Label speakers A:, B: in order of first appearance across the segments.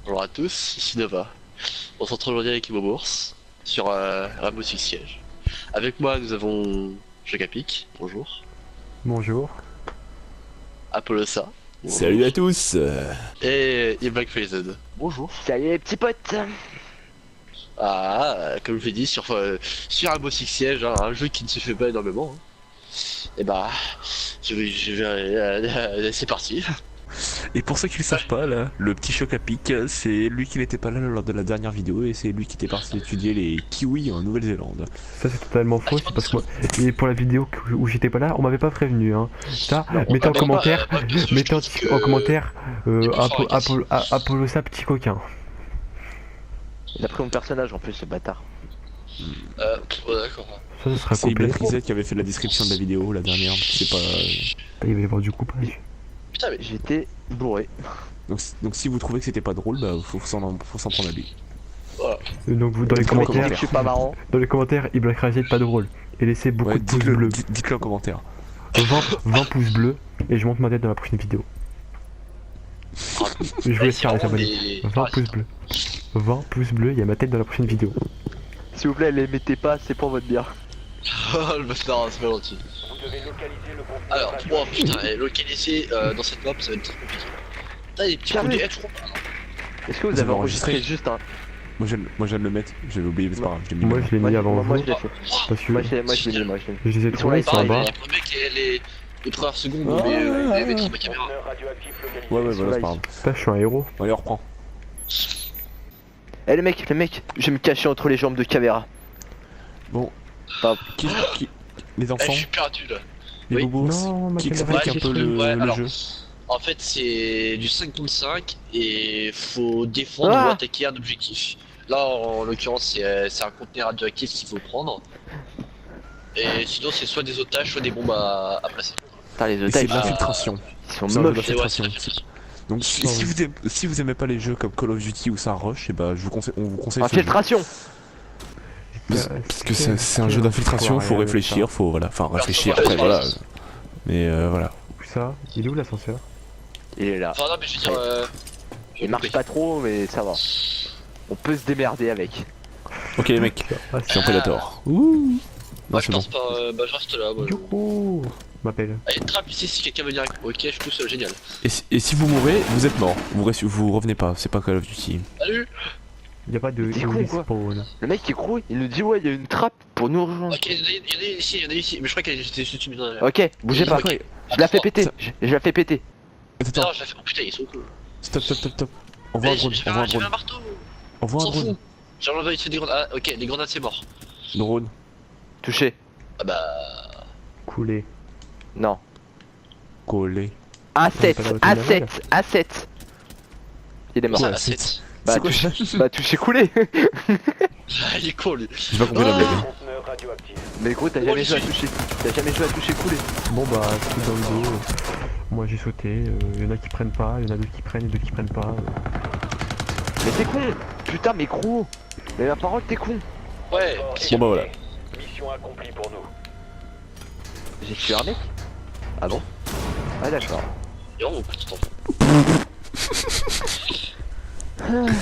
A: Bonjour à tous, ici Nova. On se retrouve aujourd'hui avec Bourse sur Rainbow Six Siege. Avec moi nous avons Jogapic, bonjour.
B: Bonjour.
A: Apollosa, bonjour.
C: Salut à tous.
A: Et Black Phased, bonjour.
D: Salut les petits potes.
A: Ah, comme je l'ai dit, sur Rainbow Six Siege, hein, un jeu qui ne se fait pas énormément. Hein. Et bah, c'est parti.
C: Et pour ceux qui ne le savent pas, là, le petit choc à pic, c'est lui qui n'était pas là lors de la dernière vidéo et c'est lui qui était parti étudier les kiwis en Nouvelle-Zélande.
B: Ça c'est totalement faux, c'est parce que moi... Et pour la vidéo où j'étais pas là, on m'avait pas prévenu hein. Ça, mettez en commentaire, Apollo ça petit coquin.
D: Il a pris mon personnage en plus, ce bâtard.
A: Ouais, d'accord.
B: Ça ce sera
C: C'est
B: complet.
C: Black Reset qui avait fait la description de la vidéo, la dernière, c'est pas...
B: Il va y avoir du coupage.
A: Putain mais
D: J'étais bourré.
C: Donc si vous trouvez que c'était pas drôle, bah faut s'en prendre à lui.
A: voilà.
B: Donc vous dans les
D: Comment dire
B: commentaires,
D: que je suis pas marrant.
B: dans les commentaires, Black Reset pas drôle. Et laissez beaucoup
C: Ouais,
B: de pouces bleus.
C: dites-le en commentaire.
B: 20 pouces bleus et je monte ma tête dans la prochaine vidéo. Je vous laisse faire les abonnés. 20 pouces bleus. 20 pouces bleus, il y a ma tête dans la prochaine vidéo.
D: S'il vous plaît, les mettez pas, c'est pour votre bien.
A: Oh le bâtard, c'est pas gentil. Alors, oh putain, localiser dans cette map ça va être très compliqué. Putain, des petits coups de head, je crois.
D: Est-ce que vous
C: Vous
D: avez
C: avez
D: enregistré
C: enregistré
D: juste un...
C: Moi je viens de le mettre, j'avais oublié, mais c'est pas grave, je l'ai mis.
B: Moi je l'ai mis avant
D: moi
B: vous
D: je l'ai fait.
B: parce que
D: Moi je l'ai mis, moi je l'ai mis.
B: je les ai
D: Ils sont
B: trouvés,
D: là,
B: ils sont en bas.
A: Le mec, les premières secondes,
C: Ah,
A: mais
C: ah,
A: il avait ma caméra.
C: Ouais, voilà, c'est pas grave.
B: Là je suis un héros.
C: Allez, on reprend.
D: Eh le mec, je vais me cacher entre les jambes de Cavera.
C: Bon,
D: Hop.
C: les
A: Eh,
C: enfants,
A: je suis perdu là.
C: les
A: Oui.
C: bobos,
B: Non, ma
C: qui
B: caméra.
C: expliquent un peu
A: Ouais,
C: le
A: alors,
C: jeu.
A: En fait, c'est du 5 contre 5 et faut défendre
D: Ah
A: ou attaquer un objectif. Là, en l'occurrence, c'est un conteneur radioactif qu'il faut prendre. Et sinon, c'est soit des otages, soit des bombes à placer.
D: Putain les
C: Et c'est
D: otages,
C: de l'infiltration.
D: ils sont
C: C'est un jeu
D: moches.
A: Et ouais,
C: d'infiltration.
A: c'est
C: Donc si vous aimez pas les jeux comme Call of Duty ou ça rush, et bah on vous conseille ce jeu.
D: Infiltration.
C: Parce que c'est un jeu d'infiltration, faut réfléchir, faut voilà, enfin réfléchir
A: Alors,
C: après voilà. Mais voilà.
B: Où ça? Il est où l'ascenseur?
D: Il est là.
A: Enfin, non, mais je veux dire.
D: Il marche pas trop, mais ça va. On peut se démerder avec.
C: Ok les mecs,
B: Ah,
C: je suis un prédateur. Ouh.
A: Moi,
C: Non
A: je
C: c'est bon.
A: pense pas. Bah, je reste là. Moi,
B: Youhou m'appelle.
A: Allez, trap ici si quelqu'un veut dire. Ok, je pousse, génial.
C: Et si vous mourrez, vous êtes mort. Vous revenez pas, c'est pas Call of Duty.
A: Salut.
B: Y'a pas de
D: T'es con, quoi.
B: spawn.
D: Le mec qui est gros, il nous dit ouais, il y a une trappe pour nous rejoindre.
A: Ok, il y en a ici, il y en a ici. Mais je crois qu'elle était juste une.
D: Ok, bougez pas.
A: Ok.
D: Je la fais péter.
C: Ça-
D: Je la fais péter.
C: Attends,
A: Non, je la fais. Oh putain, ils sont cool.
C: stop. Envoie un drone, envoie un
A: J'avais un
C: drone.
A: marteau.
C: Envoie un
A: S'en
C: drone.
A: fout. J'ai enlevé des grenades. Ah, ok, les grenades c'est mort.
C: Drone.
D: Touché.
A: Ah bah.
B: Coulé.
D: Non.
C: Collé.
D: A7,
B: pas la routine
D: A7, A7. Il est mort.
A: Ça,
C: Ouais,
A: la
C: c'est-
A: 7.
D: Bah,
C: c'est quoi
D: touché, bah touché coulé.
A: Ah, il est con lui.
C: J'ai pas compris la blague.
D: Mais gros, t'as
A: Oh,
D: jamais
A: j'y
D: joué à
A: suis.
D: toucher. T'as jamais joué à toucher coulé.
B: Bon bah c'est dans le dos. Moi j'ai sauté. Y en a qui prennent pas, y en a d'autres qui prennent et d'autres qui prennent pas.
D: Mais t'es con. Putain, mais gros. Mais ma parole, t'es con.
A: Ouais.
C: Bon bah voilà.
E: Mission accomplie pour nous.
D: J'ai tué un mec. Ah bon? Ah d'accord.
A: Et on petit enfant.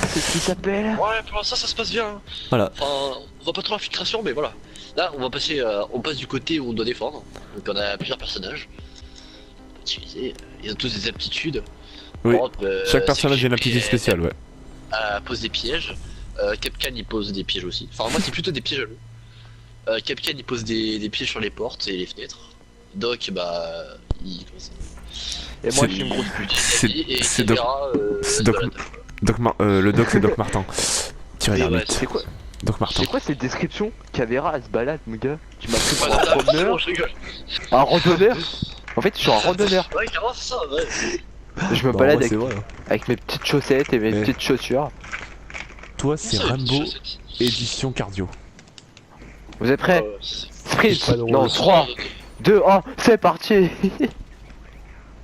D: C'est ce qui s'appelle.
A: Ouais, pour l'instant ça se passe bien.
C: Voilà.
A: Enfin, on voit pas trop l'infiltration, mais voilà. Là, on va passer, on passe du côté où on doit défendre. Donc on a plusieurs personnages. On peut utiliser. Ils ont tous des aptitudes.
C: Oui.
A: Par exemple,
C: Chaque personnage a une
A: CQP,
C: aptitude spéciale, ouais.
A: pose des pièges. Capcan il pose des pièges aussi. Enfin, moi c'est plutôt des pièges à lui. Capcan il pose des pièges sur les portes et les fenêtres. Doc, bah. Il. Comment ça
D: Et moi,
C: C'est-
D: je suis une grosse pute.
A: Et
C: c'est Doc-
A: Caméra,
C: c'est
A: de
C: Doc-
A: la table.
C: Le doc c'est Doc Martin. Tirez
A: Et ouais,
C: l'ermite.
D: C'est quoi,
C: Doc Martin.
D: c'est quoi cette description? Cavera, elle se balade, mon gars. Tu m'as pris pour
A: Voilà,
D: un
A: là, c'est bon,
D: promeneur.
A: je rigole.
D: Un randonneur. En fait, je suis un randonneur.
A: Ouais, carrément, c'est ça, ouais.
D: Je me
C: Bah,
D: balade
C: ouais,
D: avec,
C: c'est vrai. Hein.
D: avec mes petites chaussettes et mes
C: Mais-
D: petites chaussures.
C: Toi c'est
A: Ça,
C: Rambo
A: je sais.
C: édition cardio.
D: Vous êtes prêts?
A: C'est-
D: Sprint.
B: pas drôle.
D: Non, 3, 2, 1, c'est parti.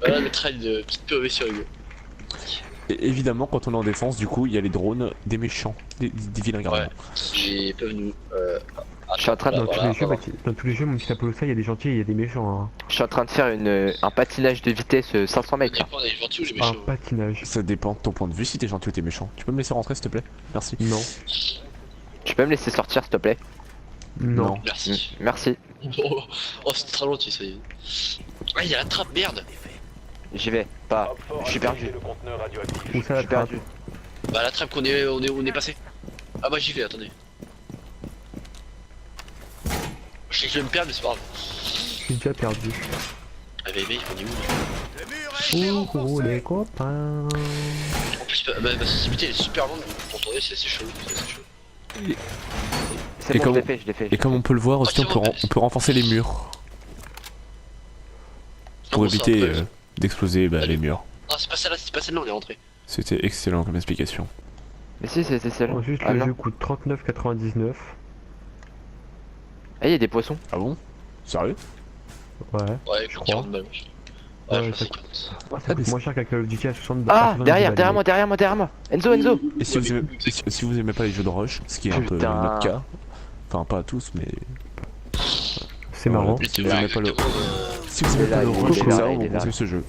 A: Voilà le trail de petite POV sur Hugo.
C: Et évidemment quand on est en défense du coup il y a les drones des méchants, des vilains
A: Ouais.
C: gardiens.
A: Ils peuvent nous
D: Je suis en train de,
B: Dans tous les jeux, dans tous les jeux, mon petit Apollo, il y a des gentils et il y a des méchants. Hein.
D: je suis en train de faire un patinage de vitesse 500 mètres.
A: On est gentil ou les
B: Un
A: méchants?
B: patinage.
C: Ça dépend de ton point de vue si t'es gentil ou t'es méchant. Tu peux me laisser rentrer s'il te plaît? Merci.
B: Non.
D: Tu peux me laisser sortir s'il te plaît?
B: Non.
A: Merci.
D: Merci.
A: Oh, c'était très gentil, ça y est. Ah, il y a la trappe, merde!
D: J'y vais. Pas.
E: Op four
D: Je suis
E: a
D: perdu.
E: détecté le conteneur radioactif.
B: Où ça
D: Je
B: la
D: suis
B: trappe?
D: perdu.
A: Bah, la trappe on est passé. Ah, bah, j'y vais, attendez. Je sais que je vais me perdre, mais c'est pas grave.
B: Je suis déjà perdu.
A: Ah, mais mec, on est où là?
B: Oh, les copains.
A: En plus, ma sensibilité elle est super longue, pour tourner, c'est assez chaud. C'est assez chaud.
D: C'est
C: Et
D: bon,
C: comme-
D: je l'ai fait, je l'ai fait.
C: Et comme on peut le voir aussi,
A: Ah, tiens,
C: on peut renforcer les murs pour
A: Comment ça,
C: éviter
A: après
C: d'exploser les murs.
A: Ah, c'est pas celle-là, c'est pas celle-là, on est rentré.
C: C'était excellent comme explication.
D: Mais si, c'était celle.
B: Ensuite,
D: Ah
B: le
D: non.
B: jeu coûte 39,99.
D: Ah, il y a des poissons.
C: Ah bon? Sérieux?
B: Ouais.
A: Ouais,
B: Je
A: 40 balles.
B: Ouais,
A: Ouais, je
B: ça
A: crois que c'est 40.
B: Ça coûte moins cher qu'à Call of Duty à 60
D: Ah,
B: 70
D: derrière,
B: balles.
D: derrière moi. Enzo, Enzo.
C: Et si vous aimez pas les jeux de rush, ce qui est un peu
D: Putain.
C: notre cas, enfin pas à tous, mais
B: C'est marrant.
A: Mais c'est
C: vous
A: vrai,
C: aimez pas le-
A: exactement,
C: si vous aimez
D: Il est
C: pas le
D: là, il
C: rush
D: est
C: comme
D: là,
C: ça,
D: il
C: on
D: est
C: vous
D: là.
C: conseille ce jeu.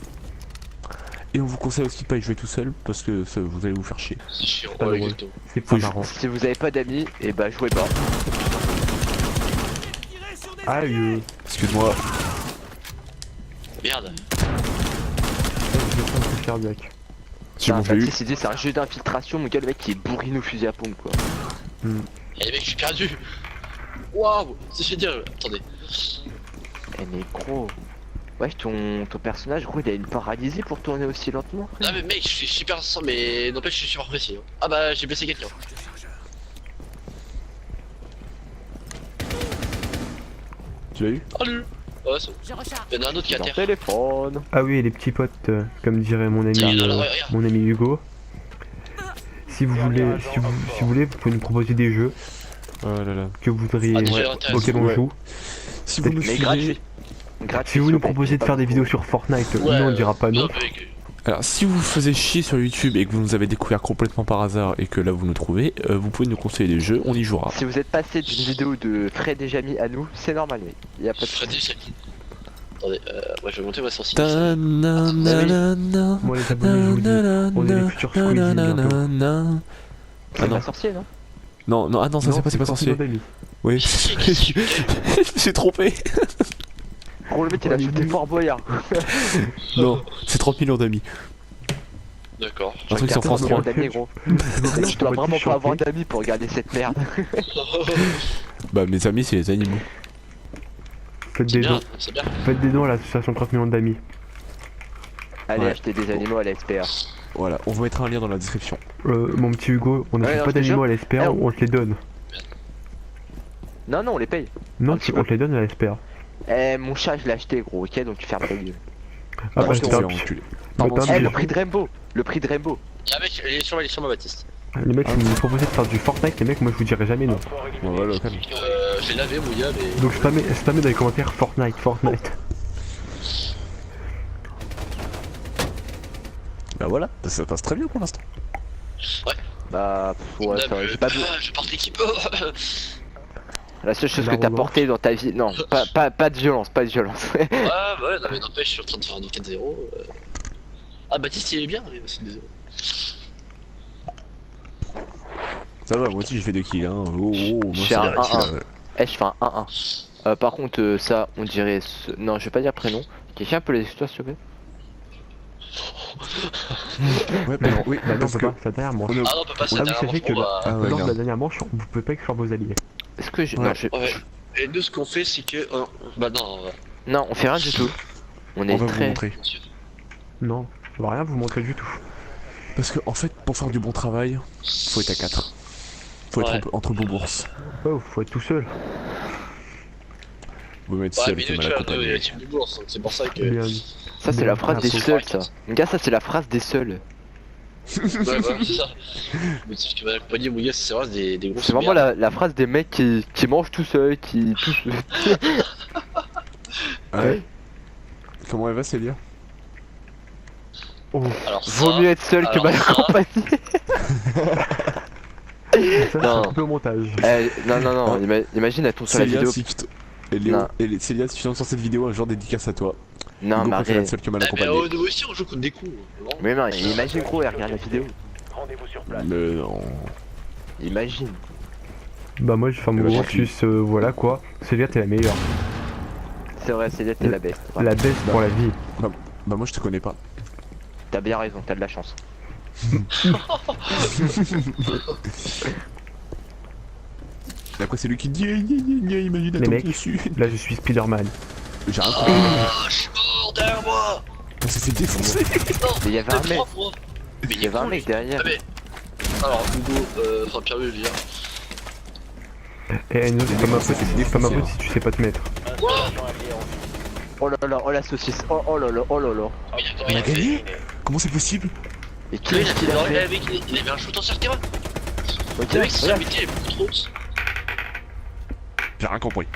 C: Et on vous conseille aussi de pas y jouer tout seul parce que vous allez vous faire chier.
A: c'est chiant,
B: pas
A: ouais,
B: drôle.
A: exactement.
B: C'est pas
C: Faut
B: marrant.
D: Si vous avez pas d'amis, et bah jouez pas.
B: Aïe.
C: Excuse-moi,
A: Merde.
B: Je vais prendre le cardiaque.
C: j'ai mon vu.
D: C'est dit, c'est un jeu d'infiltration, mon gars, le mec qui est bourrine au fusil à pompe quoi.
A: Et les mecs, je suis perdu. Waouh, c'est fait dire. Attendez.
D: Eh mais gros. Ouais, ton personnage, gros, il a une paralysie pour tourner aussi lentement.
A: Ah, mais mec, je suis super sans, mais n'empêche, je suis super précis. Hein. Ah, bah, j'ai blessé quelqu'un.
C: Tu l'as eu?
A: Salut. Ouais, c'est bon. Il y en a un autre qui a
D: Dans
A: terre.
D: téléphone.
B: Ah oui, les petits potes, comme dirait mon ami,
A: Tiens, là, regarde.
B: mon ami Hugo. Si vous voulez, vous pouvez nous proposer des jeux
C: Oh là là.
B: que vous voudriez,
A: Ah, déjà intéressant.
B: auxquels on
C: Ouais.
B: joue.
C: Si vous nous
D: Mais
C: suivez,
D: gratuit. Gratuit.
B: Si vous
D: s'il
B: nous
D: vous plaît.
B: proposez de faire des vidéos sur Fortnite, nous on dira pas non.
A: Mec,
C: alors si vous vous faisiez chier sur YouTube et que vous nous avez découvert complètement par hasard et que là vous nous trouvez, vous pouvez nous conseiller des jeux, on y jouera.
D: Si vous êtes passé d'une vidéo de Fred et Jamy à nous, c'est normal, mec. Y a pas de
A: Fred et Jamy. Attendez, moi je vais monter ma sensibilité.
C: Ta-na-na-na-na.
B: Moi les abonnés, je vous dis, on est les futurs Squeezie bientôt.
C: Na-na-na-na.
D: C'est
C: Ah non.
D: pas sorcier, non?
C: Non, ah non, ça c'est pas sorcier.
B: d'amis.
C: Oui, je me suis trompé.
D: Gros, le mec il a shooté Fort Boyard.
C: Non, c'est 30 millions d'amis.
A: D'accord.
C: Un truc sur France 3.
D: d'amis, gros. Tu dois vraiment pas avoir d'amis pour regarder cette merde.
C: Bah mes amis c'est les animaux.
B: Faites
A: C'est
B: des
A: bien,
B: dons.
A: c'est bien.
B: Faites des dons à l'association 30 millions d'amis.
D: Allez,
C: Ouais.
D: acheter des animaux à la SPA.
C: Voilà, on vous mettra un lien dans la description.
B: Mon petit Hugo, on
D: Ouais,
B: n'achète
D: non,
B: pas
D: je te
B: d'animaux
D: jure.
B: à la SPA,
D: Eh,
B: on te les donne.
D: Non, non, on les paye.
B: Non,
D: Un petit
B: on te les donne à la SPA.
D: Eh, mon chat, je l'ai acheté, gros, ok, donc tu fermes ta gueule.
B: Ah bah
C: je te
B: c'est
C: fais
B: top.
C: enculer.
B: Bah,
C: Pardon,
B: tant
D: Eh,
B: pis.
D: le prix de Rainbow. Le prix de Rainbow.
A: Y'a un mec, il est sur moi, Baptiste.
B: Les mecs, si vous me proposez de faire du Fortnite, les mecs, moi je vous dirai jamais non.
E: Op four
C: Bon,
E: éliminé.
C: voilà, calme.
A: J'ai lavé Mouya, mais.
B: Donc spammez dans les commentaires Fortnite.
C: Bah voilà, ça passe très bien pour l'instant.
D: Bah, ouais, ça, j'ai pas vu.
A: Je porte l'équipe.
D: La seule chose
B: La
D: que t'as
B: revanche.
D: porté dans ta vie. Non, pas de violence, pas de violence.
A: Ouais, bah ouais, non, mais n'empêche, je suis en train de faire un 4-0. Ah, Baptiste, il est bien, mais c'est 2-0.
C: Ça va, moi aussi j'ai fait 2 kills hein. Oh, moi
D: Je
C: c'est
D: fais un
C: direct,
D: 1-1.
C: là.
D: Eh, je fais un 1-1. Par contre, ça, on dirait. Non, je vais pas dire prénom. Quelqu'un peut les expliquer, s'il te plaît?
C: Ouais, bah non, oui,
B: Bah non, on
C: parce
B: peut
C: que
B: pas, c'est la dernière manche.
C: on a-
A: Ah non, on peut pas
B: Ah oui,
A: s'attendre
B: sachez que
A: bah...
C: Ah ouais,
B: lors de la
C: merde.
B: dernière manche, vous pouvez pas écrire vos alliés.
D: Est-ce que je.
C: Ouais.
D: Non, je.
A: Ouais. Et nous, ce qu'on fait, c'est que. Bah non,
D: Non, on fait rien du tout. On est
C: on va vous
D: très.
C: montrer.
B: Non, je vais rien vous montrer du tout.
C: Parce que en fait, pour faire du bon travail, faut être à 4. Faut être
A: Ouais.
C: entre beaux bourses.
B: Oh, faut être tout seul.
C: Vous mettre
A: Ouais,
C: seul,
A: mais
C: t'es
A: nous,
C: mal
A: tu vois, nous, il y a
C: accompagné.
A: la team du bourse, donc c'est pour ça que.
B: Bien dit.
D: Ça, c'est
B: Mais
D: la phrase des
B: faut-
D: seuls, ça. Mon gars, ça, c'est la phrase des seuls.
A: Ouais, voilà, c'est ça. Mais tu sais que mal accompagné, Mouya, c'est vraiment des gros.
D: C'est vraiment la phrase des mecs qui mangent tout seuls, qui.
C: Ah ouais. Comment elle va, Célia?
B: Oh,
A: Alors, ça.
D: Vaut mieux être seul que
A: alors
D: mal
A: ça.
D: accompagné.
B: Ça, c'est
D: Non.
B: un peu au montage.
D: Non, imagine elle tombe sur la
C: Célia,
D: vidéo.
C: si tu et Léo,
D: Non.
C: et Célia, si tu tombes sur cette vidéo, un jour dédicace à toi.
D: Non,
C: Hugo,
D: mais
C: c'est la
D: arrête.
C: seule qui m'a
A: Mais
C: accompagné.
A: nous aussi on joue contre des cons. Bon.
D: Mais non, imagine gros, elle regarde la vidéo.
E: Rendez-vous sur place.
C: Mais non.
D: Imagine.
B: Bah moi, enfin,
C: Eh bah,
B: moi,
C: tant pis.
B: juste, voilà quoi. Célia, t'es la meilleure.
D: C'est vrai, c'est t'es la best. Voilà.
B: La best pour la vie.
C: Bah moi je te connais pas.
D: T'as bien raison, t'as de la chance.
C: Et après c'est lui qui dit imagine
B: Les
C: elle tombe
B: mecs.
C: dessus.
B: Là, je suis Spider-Man.
C: J'ai rien compris.
A: Ah, je suis mort derrière moi.
C: On s'est fait défoncer.
A: Non,
D: Mais il y avait un mec.
A: moi. Mais
D: Il y avait un mec derrière.
A: Ah, mais... Alors Hugo, enfin Pierre, je veux dire.
B: Et Enzo, c'est pas ma faute, c'est pas ma faute si tu sais pas te mettre.
E: Installation alliée en vue.
D: Oh là là, oh la saucisse. Oh là là, oh là là.
A: Mais il a
C: On a
A: rien fait.
C: gagné. Comment c'est possible?
D: Et
A: Tu
D: qui
A: vois,
D: est-ce qu'il a fait?
A: il avait un shoot en cercle.
D: Ok,
A: Le mec, c'est
D: regarde,
A: il est beaucoup trop haute.
C: J'ai rien compris.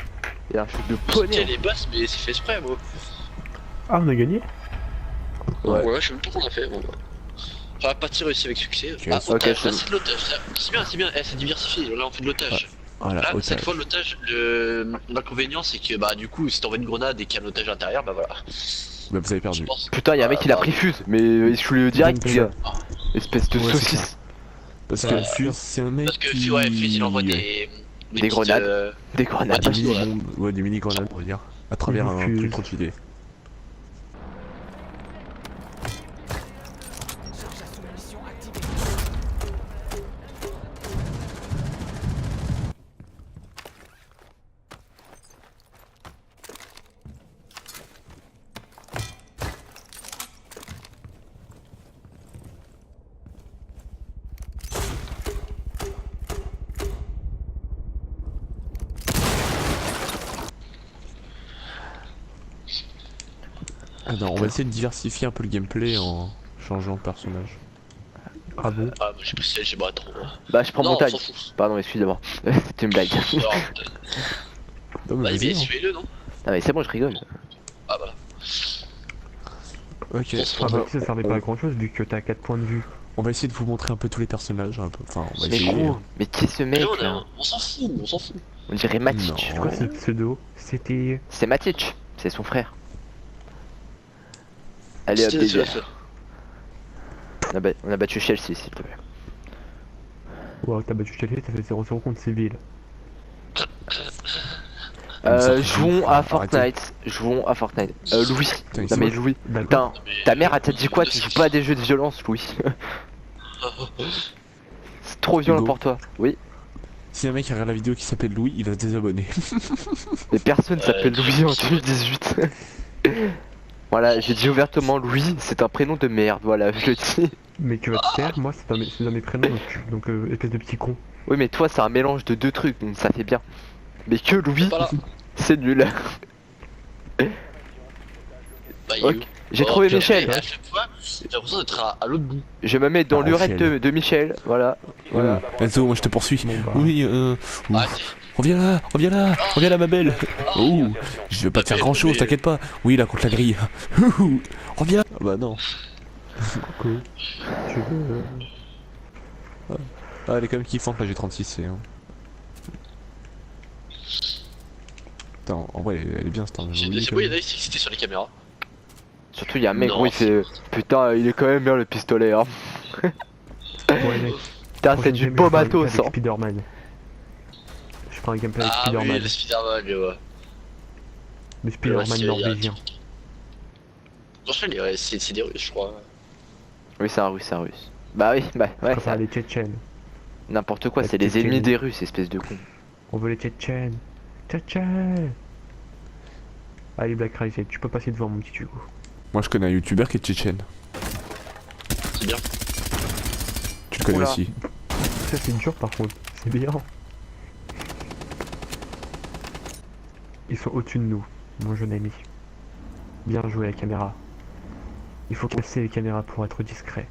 D: il a un shoot de
A: Elle
D: poney.
A: est basse, mais c'est fait exprès, moi.
B: Ah, on a gagné?
D: Ouais.
A: Ouais, je sais même pas qu'on a fait. Bon, bah. Enfin, pas tiré réussi avec succès.
C: Ok,
A: Ah,
C: ok,
A: otage,
D: c'est
A: là
D: bon.
A: c'est de l'otage. C'est bien, c'est diversifié. Là, on fait de l'otage.
C: Voilà,
A: Là,
C: otage.
A: cette fois, l'otage, l'inconvénient, c'est que bah, du coup, si t'envoies une grenade et qu'il y a un otage à l'intérieur, bah voilà.
C: Bah vous avez
A: Je
C: perdu.
A: pense.
D: Putain, y'a un mec qui l'a pris fuse, mais je suis le direct, les gars.
A: Ah.
D: Espèce de
B: Ouais, c'est
D: saucisse.
C: Parce
A: Ouais.
C: que Fuse c'est un mec
A: Parce que,
C: qui...
A: ouais, Fuse, il envoie des petites,
D: grenades. Des grenades.
C: Des
A: Ouais.
C: mini-bombes, ouais, des mini-grenades on va dire. À travers un
B: Fuse.
C: truc trop filé. Ah non, on va essayer de diversifier un peu le gameplay en changeant de personnage.
B: Ah bon?
A: Ah, moi j'ai poussé, j'ai pas trop.
D: Bah, je prends
A: Non, on
D: montagne.
A: s'en fout.
D: Pardon, excusez-moi. C'était une blague.
A: Alors,
C: Non mais
A: bah,
C: vas-y,
A: mais
C: hein.
A: suivez-le, non?
D: Ah, mais c'est bon, je rigole.
A: Ah, voilà.
C: Ok,
A: On se
B: Ah
A: rend
B: bah ça servait pas à grand chose vu que t'as 4 points de vue.
C: on va essayer de vous montrer un peu tous les personnages, un peu. Enfin, on va
D: Mais
C: essayer.
D: gros, mais qui est ce mec
A: Mais
D: là?
A: on s'en fout, on s'en fout.
D: On dirait Matic.
C: Non.
D: Tu
B: Quoi
D: vois
B: ce pseudo? C'était...
D: C'est Matic, c'est son frère. Allez hop,
A: C'était
D: les gars.
A: celui-là.
D: On a battu Chelsea, s'il te plaît.
B: Wow, t'as battu Chelsea, t'as fait 0-0 contre Séville.
D: Jouons à
C: Arrêtez.
D: Fortnite. Jouons à Fortnite. Louis.
C: Putain,
D: Non mais
C: c'est
D: Louis.
B: D'accord.
D: Putain, ta mère elle t'a dit quoi? Tu joues pas à des jeux de violence, Louis. C'est trop violent
C: Hugo.
D: pour toi. Oui.
C: Si un mec regarde la vidéo qui s'appelle Louis, il va se désabonner.
D: Mais personne s'appelle Louis en 2018. Voilà, j'ai dit ouvertement Louis, c'est un prénom de merde, voilà, je le dis.
B: Mais tu vas te taire, moi c'est dans mes prénoms, donc espèce de petit con.
D: Oui, mais toi, c'est un mélange de deux trucs, donc ça fait bien. Mais que Louis,
A: Voilà.
D: c'est nul.
A: Bah, il est
D: Ok.
A: où?
D: J'ai
A: Oh,
D: trouvé
A: purée,
D: Michel.
A: À chaque fois, j'ai l'impression d'être à l'autre bout.
D: Je me mets dans
C: Ah,
D: l'urette
C: Michel.
D: de Michel, voilà. Voilà.
C: Enzo, moi je te poursuis.
B: Bon, bah.
C: Oui, ouf.
A: Ah,
C: Reviens là, reviens là, reviens là ma belle. Oh, je vais pas te faire grand chose, t'inquiète pas. Oui, là contre la grille. Reviens. Ah bah non.
B: Coucou. Tu veux...
C: Ah, elle est quand même kiffante la G36, c'est. Attends, en vrai, elle est bien cette arme.
A: c'est
C: Oui,
A: c'est
C: quand
A: beau, il y
C: même.
A: en a qui c'était sur les caméras.
D: Surtout, il y a un mec,
A: Non.
D: gros, il fait putain, il est quand même bien le pistolet, hein.
B: Ouais mec,
D: Putain, c'est du beau matos, hein.
B: Spider-Man. Je ferai un gameplay avec
A: Ah oui,
B: Spider-Man.
A: le Spider-Man, ouais.
B: Le Spider-Man
A: Ouais,
B: norvégien.
A: Franchement, c'est des Russes, je crois.
D: Oui, c'est un russe, c'est un russe. Bah oui, bah ouais,
B: Enfin, les Tchétchènes.
D: n'importe quoi,
B: La
D: c'est les
B: petite
D: ennemis
B: Kenny.
D: des Russes, espèce de con.
B: On veut les Tchétchènes. Tchétchènes. Allez Black Rising, tu peux passer devant mon petit Hugo.
C: Moi je connais un youtubeur qui est tchétchène.
A: C'est bien.
C: Tu le connais
D: Oula.
C: aussi.
B: Ça c'est dur par contre, c'est bien. Ils sont au-dessus de nous, mon jeune ami. Bien joué la caméra. Il faut casser les caméras pour être discret.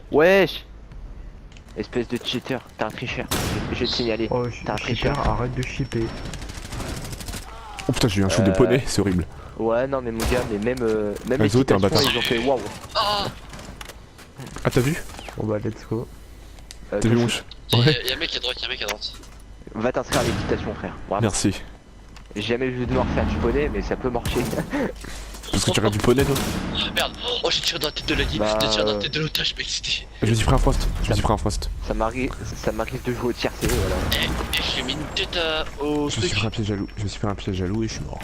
D: Wesh! Espèce de cheater, t'es un tricheur. Je vais te signaler.
B: Oh,
D: T'as un
B: shipper,
D: tricheur.
B: arrête de shipper.
C: Oh putain, j'ai eu un shoot de poney, c'est horrible.
D: Ouais, non, mais mon gars, mais même les
C: Enzo, t'es un
D: citations,
C: bâtard.
D: ils ont fait waouh.
A: Ah,
C: Ah, t'as vu?
B: Bon bah let's go.
C: T'as vu mon ch...
A: Y'a
C: Ouais.
A: un mec à droite, y'a un mec à droite.
D: Va t'inscrire à l'équitation, frère. Vraiment.
C: Merci.
D: J'ai jamais vu de mort faire du poney, mais ça peut marcher.
C: Parce que tu regardes du poney toi?
A: Ah merde, oh j'ai tiré dans la tête de la guide,
D: Bah,
A: j'ai tiré dans la tête de l'otage, mec, c'était.
C: Je me suis pris un frost. Je me suis pris un frost.
D: Ça m'arrive de jouer au tiercé, voilà.
A: Et j'ai mis une tête au
C: Je me suis
A: truc.
C: pris un piège jaloux. Je me suis pris un piège jaloux et je suis mort.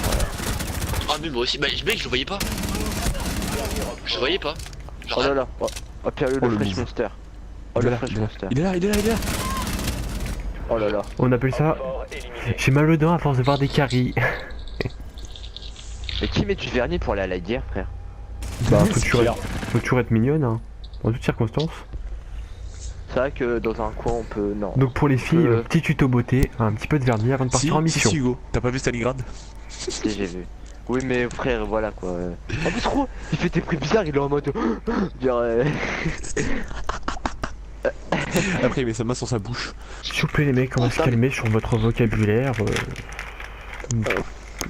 A: Ah mais moi aussi, bah mec, je le voyais pas. Je le voyais pas. Genre,
D: Oh là là. Oh Pierre le
C: Oh, le
D: Fresh
C: mise.
D: Monster. Oh
C: Il est
D: le
C: là,
D: Fresh
C: il est là.
D: Monster.
C: Il est là, il est là, il est là.
D: Oh là là.
B: On appelle ça...
E: Fort éliminé.
B: J'ai mal aux dents à force de voir des caries.
D: Mais qui met du vernis pour aller à la guerre, frère?
B: Bah faut toujours être mignonne hein. En toutes circonstances.
D: C'est vrai que dans un coin on peut. Non.
B: Donc pour les filles, petit tuto beauté, un petit peu de vernis avant de partir en mission.
C: Si Hugo, t'as pas vu Stalingrad?
D: Si, j'ai vu. Oui, mais frère, voilà quoi. En plus, trop, il fait des bruits bizarres, il est en mode. Genre.
C: Après il met sa main sur sa bouche.
B: S'il vous plaît les mecs, on va se calmer sur votre vocabulaire.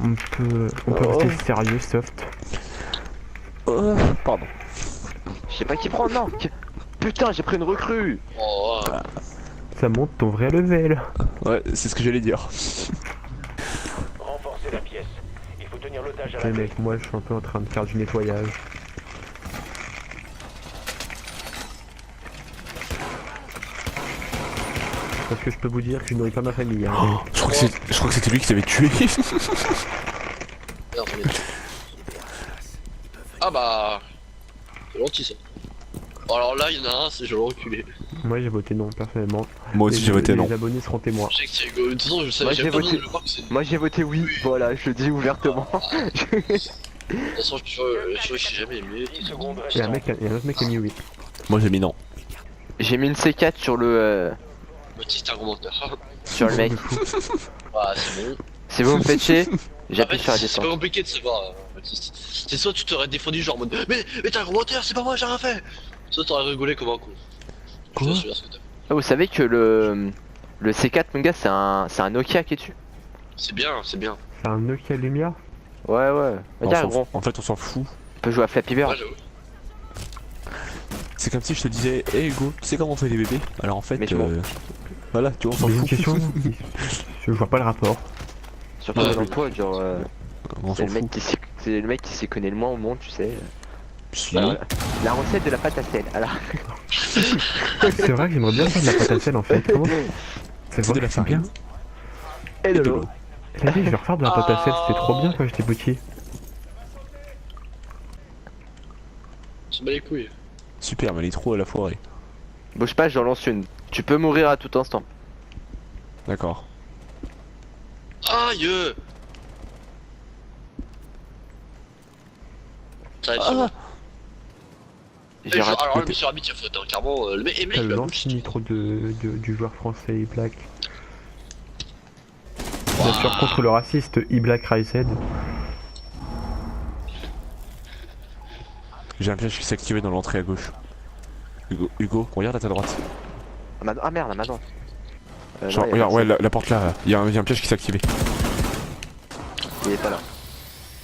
B: On peut rester sérieux, soft.
C: Pardon.
D: Je sais pas qui prend, non. Putain, j'ai pris une recrue.
A: oh,
B: Ça monte ton vrai level.
C: Ouais, c'est ce que j'allais dire.
E: Renforcez la pièce. Il faut tenir l'otage à
B: Les
E: la clé.
B: mecs, moi je suis un peu en train de faire du nettoyage. Parce que je peux vous dire que je nourris pas ma famille. Hein.
C: Je crois que c'était lui qui t'avait tué.
A: merde, on est. Ah bah. C'est gentil ça. Bon, alors là, il y en a un, c'est je vais le reculer.
B: Moi j'ai voté non, personnellement.
C: Moi aussi j'ai voté non.
B: Les abonnés seront témoins.
A: Je sais que c'est Hugo. De toute façon, je savais,
D: Moi,
A: j'avais
D: j'ai
A: pas
D: voté.
A: besoin de le voir que c'est.
D: Moi j'ai voté oui, voilà, je le dis ouvertement.
A: De toute façon, je sais jamais aimé.
E: 10 secondes
B: Il y a un
E: restantes.
B: mec, il y a un autre mec qui a mis oui.
C: Moi j'ai mis non.
D: J'ai mis une C4 sur le.
A: Baptiste, un gros menteur.
D: Sur le mec.
A: Ah, c'est bon.
D: Si vous me faites chier,
A: En
D: j'appuie
A: fait,
D: sur la
A: c'est pas
D: descente.
A: compliqué de savoir, Baptiste. C'est soit tu t'aurais défendu genre en mode mais t'es un gros menteur, c'est pas moi, j'ai rien fait. Soit t'aurais rigolé comme un con.
C: Quoi
A: Je t'assure ce que t'as fait.
D: Ah, vous savez que le C4, mon gars, c'est un Nokia qui est dessus.
A: C'est bien, c'est bien.
B: C'est un Nokia Lumia.
D: Ouais, ouais.
C: On
D: Regarde,
C: s'en
D: gros,
C: fout. En fait on s'en fout.
D: on peut jouer à Flappy Bird.
A: Ouais, j'avoue.
C: C'est comme si je te disais, hey Hugo, tu sais comment on fait les bébés? Alors en fait,
D: Mais je m'en
C: voilà, tu vois, on s'en
B: Mais une
C: fout.
B: question, je vois pas le rapport.
D: Surtout
A: Ouais.
D: dans toi, genre.
C: On
D: C'est
C: s'en
D: le
C: fout.
D: c'est le mec qui s'y connaît le moins au monde, tu sais.
C: Si.
D: Voilà. La recette de la pâte à sel. Alors.
B: C'est vrai que j'aimerais bien faire de la pâte à sel en fait. Comment c'est
C: C'est de
B: vrai
C: la
B: que c'est bien.
C: farine.
D: Et de l'eau.
B: La vie, je vais refaire de la pâte à sel, c'était trop bien quand j'étais petit.
A: Tu bats les couilles.
C: Super, mais elle est trop à la forêt.
D: Bouge pas, j'en lance une. Tu peux mourir à tout instant.
C: D'accord.
A: Aïe. Ça va être
D: Ah.
A: Et
D: J'ai raté.
A: alors, le monsieur Rabbit, il a faute, hein, clairement. Le mec, il va
B: L'anti-nitro du joueur français E-Black. Bien sûr, contre le raciste E-Black Rised.
C: J'ai un piège qui s'est activé dans l'entrée à gauche. Hugo, regarde à ta droite.
D: Ah merde, la main.
C: Genre, regarde, ouais, la porte là, il y a un piège qui s'est activé.
D: Il est pas là.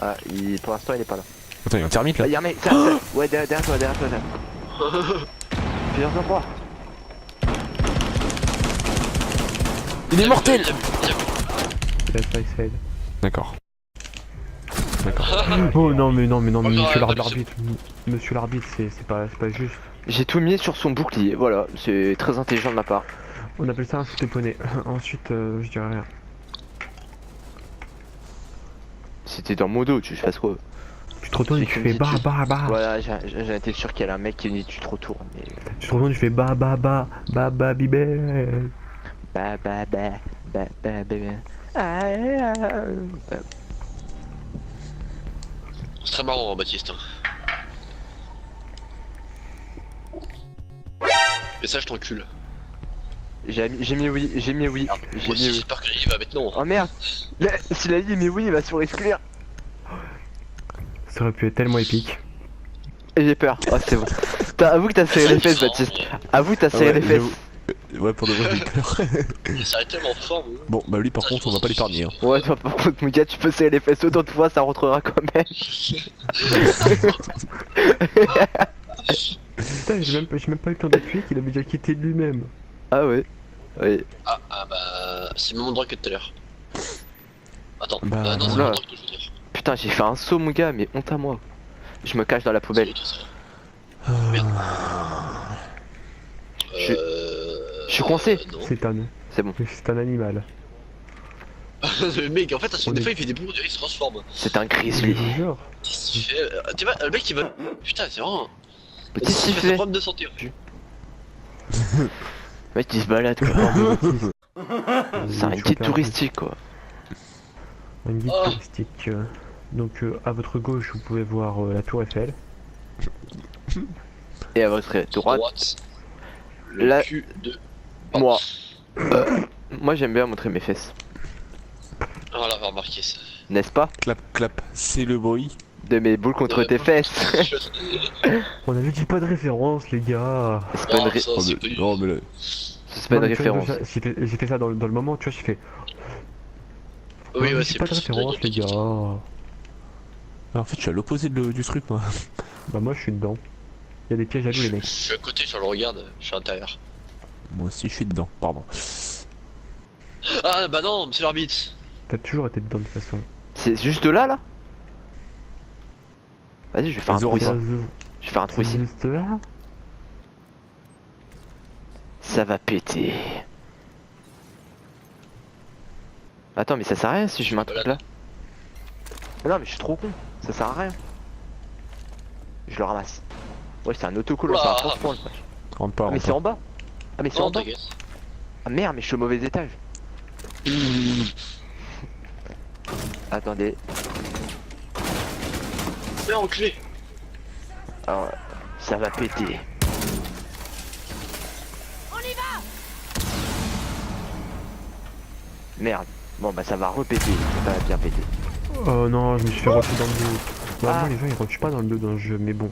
D: Ah, pour l'instant, il est pas là.
C: Attends, il y a un thermite
D: Ah,
C: là.
D: y'a un mec, ouais, derrière toi. Plusieurs endroits.
C: Il est mortel!
B: Black Rised.
C: D'accord. D'accord.
B: Oh non mais
A: Oh,
B: monsieur
A: non,
B: l'arbitre, monsieur l'arbitre c'est pas juste.
D: J'ai tout mis sur son bouclier, voilà, c'est très intelligent de ma part.
B: On appelle ça un foot poney. Ensuite je dirais rien.
D: C'était dans mon dos, tu fasses quoi?
B: Tu te retournes et tu
D: C'est
B: fais
D: comme
B: bah
D: si
B: bah bah.
D: Voilà, j'ai été sûr qu'il y a un mec qui dit tu te retournes, mais.
B: Tu te retournes et tu fais bah bah bah bah bah bibé.
D: Bah.
A: C'est très marrant, hein, Baptiste. Mais ça, je t'encule.
D: J'ai mis oui.
A: Moi aussi, j'espère qu'il va maintenant.
D: Oh merde! S'il a dit mais oui, il va se faire exclure.
B: Ça aurait pu être tellement épique.
D: Et j'ai peur. Oh, c'est bon. Avoue que t'as serré les fesses, Baptiste. Avoue que t'as serré les fesses.
C: Ouais, pour de vrai, j'ai peur.
A: Ça a été tellement fort. hein.
C: Bon, bah lui par contre, on va pas l'épargner. Hein.
D: Ouais, toi, par contre, mon gars, tu peux serrer les fesses autant de fois, ça rentrera quand même.
B: Putain, j'ai même pas eu le temps d'appuyer qu'il avait déjà quitté de lui-même.
D: Ah ouais. Oui.
A: Ah bah, c'est le même endroit que tout à l'heure. Attends,
C: Bah,
A: non, c'est le
D: oula.
A: même endroit que je veux dire.
D: Putain, j'ai fait un saut, mon gars, mais honte à moi. Je me cache dans la poubelle.
A: Merde.
D: Je suis coincé.
A: Non.
D: C'est bon.
B: C'est un animal.
A: Le mec, en fait, à chaque
B: On est-
A: fois, il fait des bruits, il se transforme.
D: C'est un
B: Je
D: grizzly.
B: vous jure.
A: Il fait, tu vois, le mec, il va. Putain, c'est vraiment.
D: Petit
A: C'est un
D: sifflet.
A: problème de santé.
D: Le mec, il se balade, quoi. C'est un guide touristique, quoi.
B: Un guide
A: Oh.
B: touristique. Donc à votre gauche, vous pouvez voir la tour Eiffel.
D: Et à votre droite,
A: Le
D: La-
A: cul de.
D: moi. Moi, j'aime bien montrer mes fesses.
A: Voilà, on va remarquer ça.
D: N'est-ce pas?
C: Clap, clap, c'est le bruit.
D: De mes boules contre tes fesses.
B: On avait dit pas de référence, les gars.
D: C'est pas une,
A: Non,
D: ré-
A: ça,
C: Oh,
A: c'est
C: mais-
A: connu.
C: non, mais là,
D: c'est pas une
B: Non, mais tu vois,
D: référence.
B: j'ai fait ça dans le moment, tu vois, j'ai fait.
A: Oui,
B: On
A: ouais,
B: avait
A: c'est
B: dit pas de
A: plus
B: référence, les gars.
C: en fait, je suis à l'opposé du truc, moi.
B: Bah, moi, je suis dedans. Il y a des pièges à loup, les
A: Je
B: mecs.
A: suis à côté, je le regarde, je suis à l'intérieur.
C: Moi aussi, je suis dedans, pardon.
A: Ah bah non, monsieur l'arbitre.
B: T'as toujours été dedans de toute façon.
D: C'est juste de là, là? Vas-y, je vais faire un
C: Les
D: trou ici.
C: oreilles.
D: Je vais faire un trou
B: C'est
D: ici.
B: juste là.
D: Ça va péter. Attends, mais ça sert à rien si je mets un truc là. Mais non, mais je suis trop con. Ça sert à rien. Je le ramasse. Ouais, c'est un autocollant, c'est un
A: Ouah.
D: transport.
C: Rentre pas,
D: Ah, mais
C: rentre
D: c'est
C: pas.
D: en bas. Ah, mais c'est en
A: Non,
D: bas.
A: t'inquiète.
D: Ah merde, mais je suis au mauvais étage. Attendez.
A: Mais enculé.
D: Alors, ça va péter. Merde. Bon bah ça va repéter, ça va bien péter.
B: Oh non, je me suis fait rusher dans le dos. Bah,
D: Ah.
B: moi, les gens, ils rushent pas dans le dos dans le jeu, mais bon.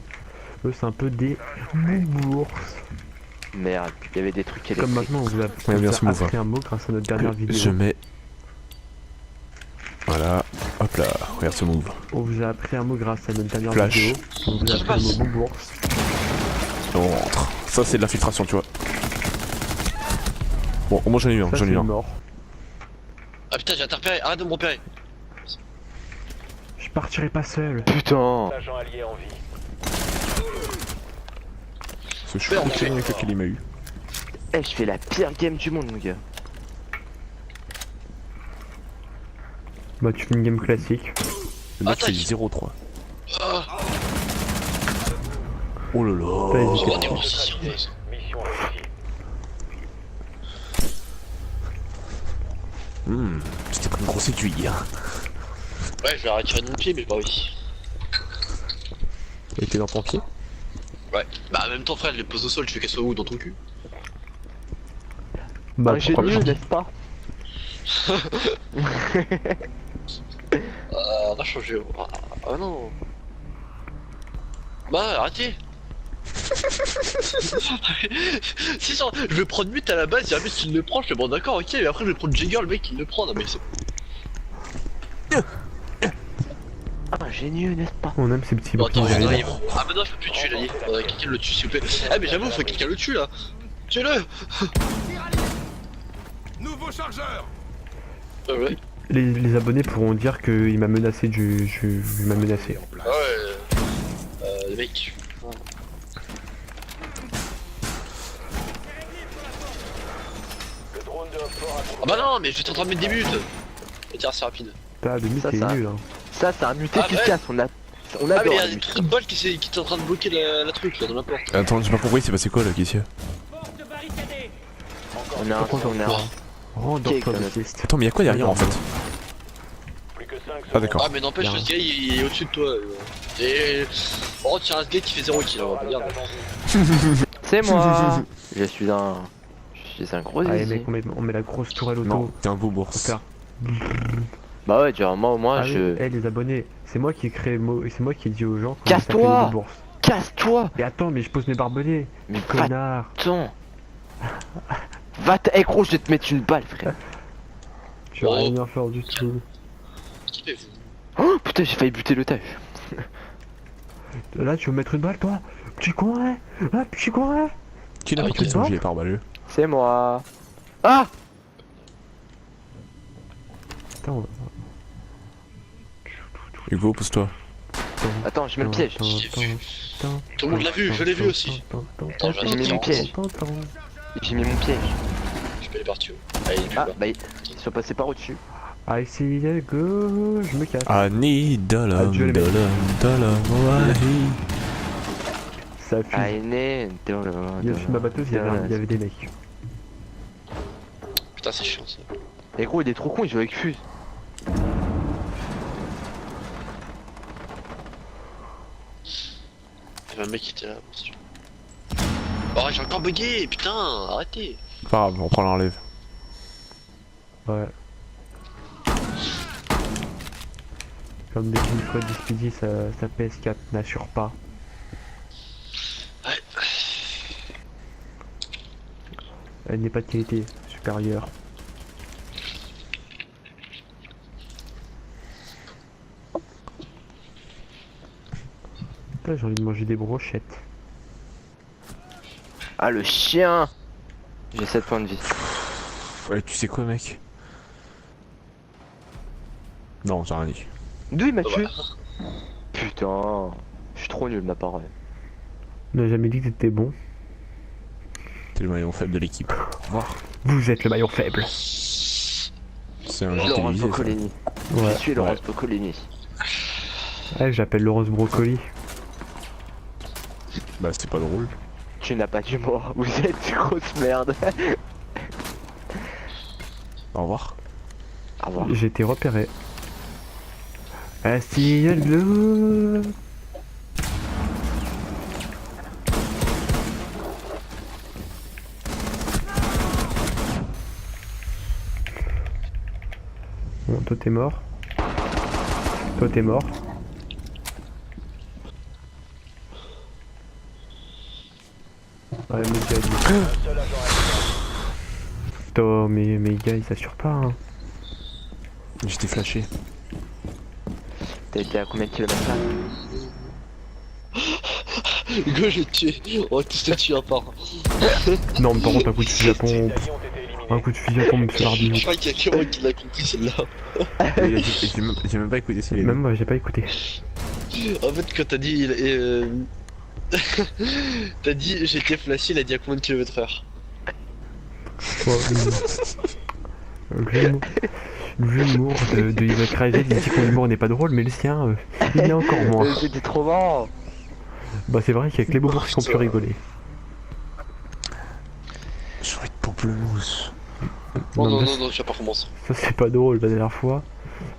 B: Eux, c'est un peu des bourses.
D: Merde, il y avait des trucs
B: Comme
D: électriques.
B: maintenant, on vous a,
C: Ouais, bien
B: on
C: ce
B: vous a
C: move,
B: appris un mot grâce à notre dernière vidéo.
C: Je mets. Voilà, hop là, regarde ce move.
B: On vous a appris un mot grâce à notre dernière
C: Flash.
B: vidéo. On vous a appris le mot bourse.
C: On rentre. Ça, c'est de l'infiltration, tu vois. Bon, au moins j'en ai eu un,
B: Ça,
C: j'en ai
B: c'est
C: eu un.
B: mort.
A: Ah putain, j'ai interpéré, arrête de me repérer.
B: Je partirai pas seul.
D: Putain.
E: Agent allié en vie.
C: Ce chou avec lequel il m'a eu.
D: Eh, je fais la pire game du monde, mon gars.
B: Bah, tu fais une game classique.
C: Le mec,
A: Attaque.
C: c'est 0-3.
A: Ah,
C: Oh là là.
B: T'as hésité.
A: oh, des positions.
E: Mission réussie.
C: C'était pas une grosse aiguille, hein.
A: Ouais, je vais retirer de mon pied, mais bah oui.
C: T'as été dans ton pied?
A: Ouais. Bah en même temps, frère, je les pose au sol, tu fais qu'elle soit où dans ton cul?
B: Bah, pourquoi
D: Ingénieux,
B: pas.
D: n'est-ce pas?
A: On va changer. Ah non. Bah arrêtez. Si genre, je vais prendre mute à la base, il y a un mec qui le prend, je fais bon d'accord, ok, mais après je vais prendre Jagger, le mec qui le prend, non mais c'est...
D: Ah, ingénieux, n'est-ce pas?
B: On aime ces petits
A: Bon,
B: bouquins
A: attends,
B: derrière.
A: arrive. Ah bah non, je peux plus le tuer là, il faudrait que quelqu'un le tue s'il vous plaît. Ah mais j'avoue, faut que quelqu'un le tue là. Tuez-le.
F: Nouveau chargeur.
A: Ouais.
B: Les abonnés pourront dire qu'il m'a menacé il m'a menacé.
A: Ah ouais. Le mec.
E: Le drone de Oxford a
A: Ah bah non, mais j'étais en train de mettre des buts. Et tiens, c'est rapide.
B: T'as de
D: Ça,
B: c'est
D: ça.
B: nul, hein.
D: Ça, c'est un mut
A: Ah,
D: efficace. On
A: Ah mais
D: adore
A: il y a
D: les
A: des
D: mutes.
A: trucs de balle qui est en train de bloquer la truc là dans la porte.
C: Attends, j'ai pas compris, c'est passé quoi là, Kessia?
D: On a un
B: Par contre,
D: on a un.
B: Rendors-toi,
D: Ok,
B: Baptiste.
C: Attends, mais y'a quoi derrière en fait?
E: plus que 5
C: Ah d'accord.
A: Ah mais n'empêche,
B: Bien.
A: ce gars il est au-dessus de toi. Et... Oh tiens, ce gars qui fait 0 kill, on va pas dire.
D: C'est moi. Je suis un gros
B: Allez,
D: zizi.
B: mec, on met la grosse tour à l'auto.
C: Non, t'es un beau
B: Pour
C: bourse.
B: faire.
D: Bah ouais, genre moi au moins
B: Ah oui,
D: je.
B: les abonnés, c'est moi qui ai créé le mot, c'est moi qui ai dit aux gens. comment
D: Casse-toi
B: s'appelle les bourses.
D: Casse-toi.
B: Mais attends, mais je pose mes barbelés.
D: Mais
B: Connard.
D: va-t'en. Eh gros, je vais te mettre une balle, frère.
B: Tu vas
A: Oh.
B: rien faire du tout.
A: Qui fait vous?
D: Oh putain, j'ai failli buter l'otage.
B: Là, tu veux mettre une balle, toi? Petit con, hein? Ah, petit con, hein?
C: Qui n'a
A: Ah,
C: pas pris
B: ok.
C: son gilet pare-balles?
D: C'est moi. Ah!
B: Attends,
C: Hugo, pousse-toi.
D: Attends, je mets le piège.
A: Tout le monde l'a vu, je l'ai vu aussi. Attends, je vais
D: J'ai mis mon piège. J'ai mis mon piège.
A: Je peux aller partir. Allez, il est plus
D: Ah,
A: bas.
D: bah, ils sont passés par au-dessus.
B: I see a go, je me casse.
C: I need dollar,
B: Adieu, les mecs.
C: dollar, why?
B: Ça fuit.
D: I need
B: Il y a sur ma batteuse, il y avait des mecs.
A: Putain, c'est chiant ça.
D: Et gros, il est trop con, il joue avec Fuse.
A: Il y avait un mec qui était là. Bon, c'est sûr. Oh, j'ai encore bugué, putain, arrêtez.
C: Pas grave, on prend la relève.
B: Ouais. Comme des fois du Speedy, sa PS4 n'assure pas.
A: Ouais.
B: Elle n'est pas de qualité supérieure. Putain, j'ai envie de manger des brochettes.
D: Ah, le chien! J'ai 7 points de vie.
C: Ouais, tu sais quoi, mec? Non, j'ai rien dit.
D: D'où il m'a
A: Bah,
D: tué? Putain, je suis trop nul de ma part. Ouais.
B: On n'a jamais dit que t'étais bon.
C: T'es le maillon faible de l'équipe. Au revoir.
B: Vous êtes le maillon faible.
C: C'est un jeu
D: Laurence
C: télévisé, ça.
D: Boccolini.
B: Ouais.
D: Je suis Laurence Boccolini.
B: Ouais, j'appelle Laurence Brocoli.
C: Bah, c'était pas drôle.
D: Tu n'as pas d'humour, vous êtes une grosse merde.
C: Au revoir.
D: Au revoir.
B: J'ai été repéré. I see a glow. Bon, toi t'es mort. Toi t'es mort. Ouais, mais gars,
E: Un seul agent actif.
B: putain, mais mes gars, ils s'assurent pas, hein.
C: J'étais flashé.
D: T'as été à combien de kilomètres là?
A: Hugo, je l'ai tué. On va tous te tuer à part.
B: Non, mais par contre, un coup de fusil à pompe.
E: Alliés ont été éliminés.
B: Un coup de fusil à pompe, monsieur
A: Je
B: l'arbitre.
A: crois qu'il y a que moi qui l'a compris celle-là.
C: J'ai même pas écouté ces
B: Même moi, j'ai pas écouté.
A: En fait, quand t'as dit. T'as dit j'étais flashé, il a dit à combien de kilomètres/heure?
B: Ouais, l'humour de Yves Crazy, il dit que mon humour n'est pas drôle, mais le sien, il est encore moins.
D: C'était trop marrant.
B: Bah, c'est vrai qu'il y a que les beaux qui ont pu rigoler.
C: J'aurais de pamplemousse.
A: Non,
B: mais
A: non, tu vas pas recommencer.
B: ça, c'est pas drôle la dernière fois.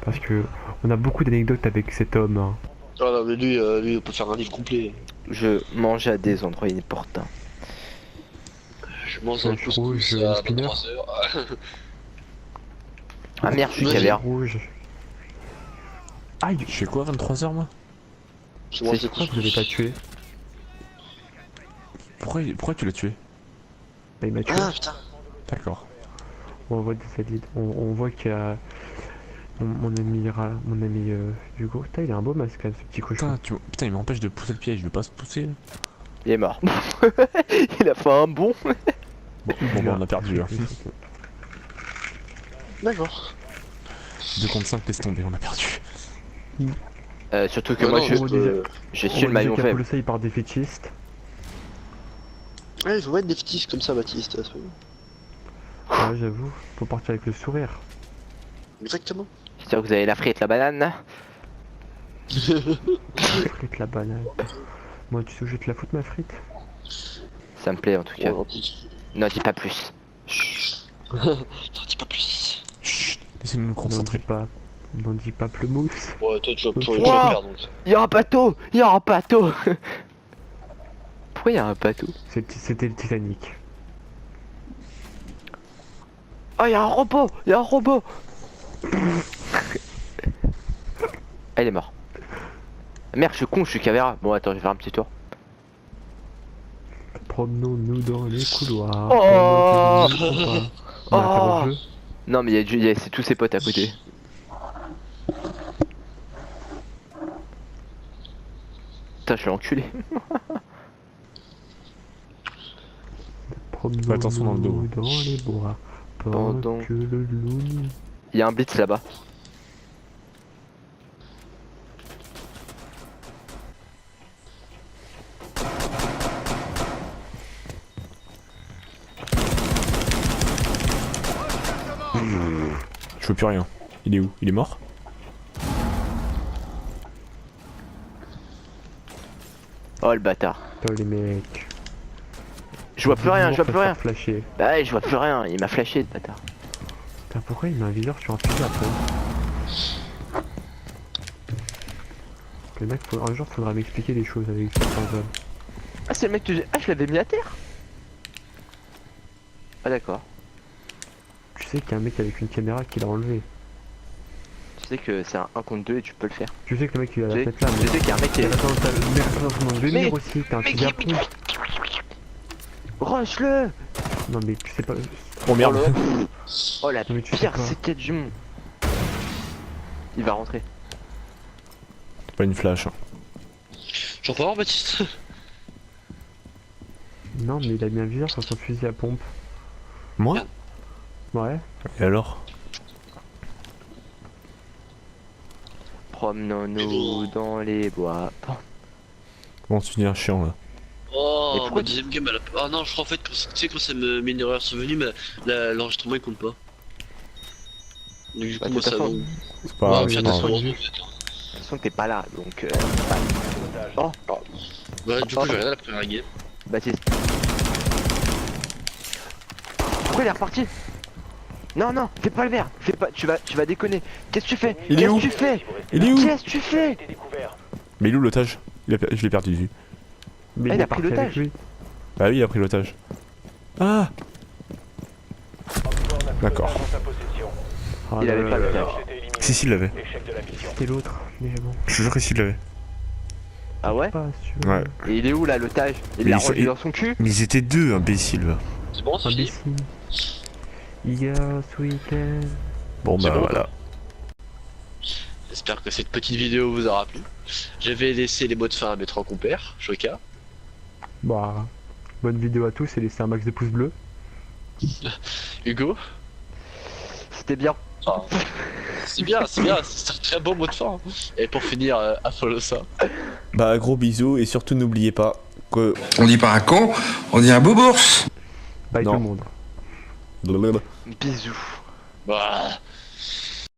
B: Parce que on a beaucoup d'anecdotes avec cet homme. Hein.
A: Ah non, mais lui, on peut faire un livre complet.
D: Je mange à des endroits inopportuns.
A: Je mange
B: Un
A: un
B: rouge,
A: couscous
B: un
A: à
B: spinner.
A: 23h.
D: Ah merde, je suis
A: Vas-y.
D: caverne.
B: Rouge. Aïe,
C: Je fais quoi, 23h, moi?
A: Je mange des
B: pourquoi
A: couscous.
B: vous l'avez pas tué?
C: Pourquoi tu l'as tué?
B: Bah, il m'a tué.
A: Ah putain.
C: D'accord.
B: On voit des satellites. On voit qu'il y a mon ami Hugo. Putain, il a un beau masque là, ce petit cochon.
C: Putain, il m'empêche de pousser le piège, je veux pas se pousser là.
D: Il est mort. Il a fait un bond.
C: Bon, bah, on a perdu. Hein.
A: D'accord.
C: 2 contre 5, laisse tomber, on a perdu.
D: Surtout que
A: Ah
D: moi
A: non,
D: je suis le maillon faible.
B: Ça, il part défaitiste.
A: Ouais, il faut être des petits comme ça, Baptiste.
B: Ouais, j'avoue. Faut partir avec le sourire.
A: Exactement.
D: J'espère que vous avez la frite, la banane là.
B: Frite la banane. Moi, tu sais où je vais te la foutre, ma frite?
D: Ça me plaît en tout cas.
A: Bon, dis
D: Non, dis pas plus.
A: pas plus.
C: Chut, laissez-nous nous
B: N'en
C: concentrer.
B: dis pas pleumousse.
A: Ouais, toi, tu vas
B: Wow.
A: perdre donc.
D: Il y a un bateau. Il y a un bateau. Pourquoi il y a un bateau?
B: C'était le Titanic.
D: Oh, il y a un robot. Il y a un robot. Ah, il est mort. Merde, je suis con, je suis caméra. Bon, attends, je vais faire un petit tour.
B: Promenons-nous dans les couloirs.
D: Oh.
B: On a affaire au jeu.
D: Non, mais c'est tous ses potes à côté. Putain, je suis enculé.
B: Promenons-nous
C: attention dans le dos.
B: dans les bois,
D: Pendant-
B: pendant que le loup...
D: Il y a un blitz là-bas.
C: Je veux plus rien. Il est où? Il est mort?
D: Oh le bâtard.
B: Putain, les mecs...
D: Je vois plus rien, je vois plus rien.
B: Flasher.
D: Bah ouais, je vois plus rien. Il m'a flashé, le bâtard.
B: Putain, pourquoi il met un viseur sur un fusil à pompe? Le mec, un jour, faudra m'expliquer des choses avec certains hommes.
D: Ah, c'est le mec que j'ai. Ah, je l'avais mis à terre. Ah, d'accord.
B: Tu sais qu'il y a un mec avec une caméra qui l'a enlevé.
D: Tu sais que c'est un 1 contre 2 et tu peux le faire.
B: Tu sais que le mec il a la
D: Je
B: tête là,
D: je sais qu'il y a un mec qui est.
B: Attends, t'as le mec dans son demi
D: Mais-
B: aussi, t'as un
D: mais
B: fusil à
D: qui-
B: pompe.
D: Rush-le.
B: Non mais tu sais pas...
C: Oh merde!
D: Oh la
B: Non, mais tu sais
D: pire
B: quoi.
D: C4 du monde. Il va rentrer.
C: C'est pas une flash. Hein.
A: J'en peux avoir Baptiste.
B: Non mais il a mis un viseur sur son fusil à pompe.
C: Moi?
B: Ouais.
C: Et alors?
D: Promenons-nous dans les bois.
C: Bon, tu deviens chiant là.
A: Oh,
D: Et pourquoi
A: ma deuxième game elle a... Ah non, je crois en fait que tu sais quand ça me met une erreur survenue, mais l'enregistrement il compte pas. Donc du coup
D: Bah,
A: moi
D: de toute
A: ça va.
D: façon-
C: C'est pas
A: Ouais,
C: grave,
A: puis
C: c'est
A: de
C: pas
A: toute
C: grave.
A: façon,
B: grave.
D: De toute façon, t'es pas là donc. Oh,
A: Ouais, du coup j'ai regardé la première game.
D: Baptiste. Pourquoi il est reparti? Non, non, fais pas le vert. Fais pas. Tu vas déconner. Qu'est-ce que tu fais?
C: Il est
D: Qu'est-ce
C: où
D: que tu fais?
C: Il est où?
D: Qu'est-ce que tu fais?
E: Été découvert.
C: Mais il est où l'otage? Je l'ai perdu de vue.
B: Mais
D: Ah, il a
B: est
D: pris
B: parti avec
D: l'otage.
B: lui.
C: Bah oui, il a pris l'otage. Ah!
E: Encore n'a plus
C: D'accord.
E: d'otage en sa possession.
B: Ah,
D: Il
B: là,
D: avait
B: là,
D: pas
B: là,
D: l'otage.
B: là.
E: C'était éliminé.
C: Si, il l'avait.
E: Échec de la mission.
B: C'était l'autre, mais bon.
C: Je te jure que si, il l'avait.
D: Ah ouais?
B: Pas sûr.
C: Ouais.
D: Et il est où là l'otage? Il
C: Mais
D: l'a
C: ils sont-
D: rendu
C: ils-
D: dans son cul?
C: Mais ils étaient deux, imbéciles. Va.
A: C'est bon, c'est fini.
B: Imbécile. Yes, weekend.
C: Bon,
A: C'est
C: bah
A: bon,
C: voilà.
A: J'espère que cette petite vidéo vous aura plu. Je vais laisser les mots de fin à mes trois compères, Shoka,
B: Bah, bonne vidéo à tous et laissez un max de pouces bleus.
A: Hugo.
D: C'était bien.
A: C'est bien, c'est un très beau mot de fin. Et pour finir, à follow ça.
C: Bah, gros bisous et surtout n'oubliez pas que.
F: On dit pas un con, on dit un boubours.
B: Bye
C: Non.
B: tout le monde.
C: Blablabla.
D: Bisous.
A: Bah,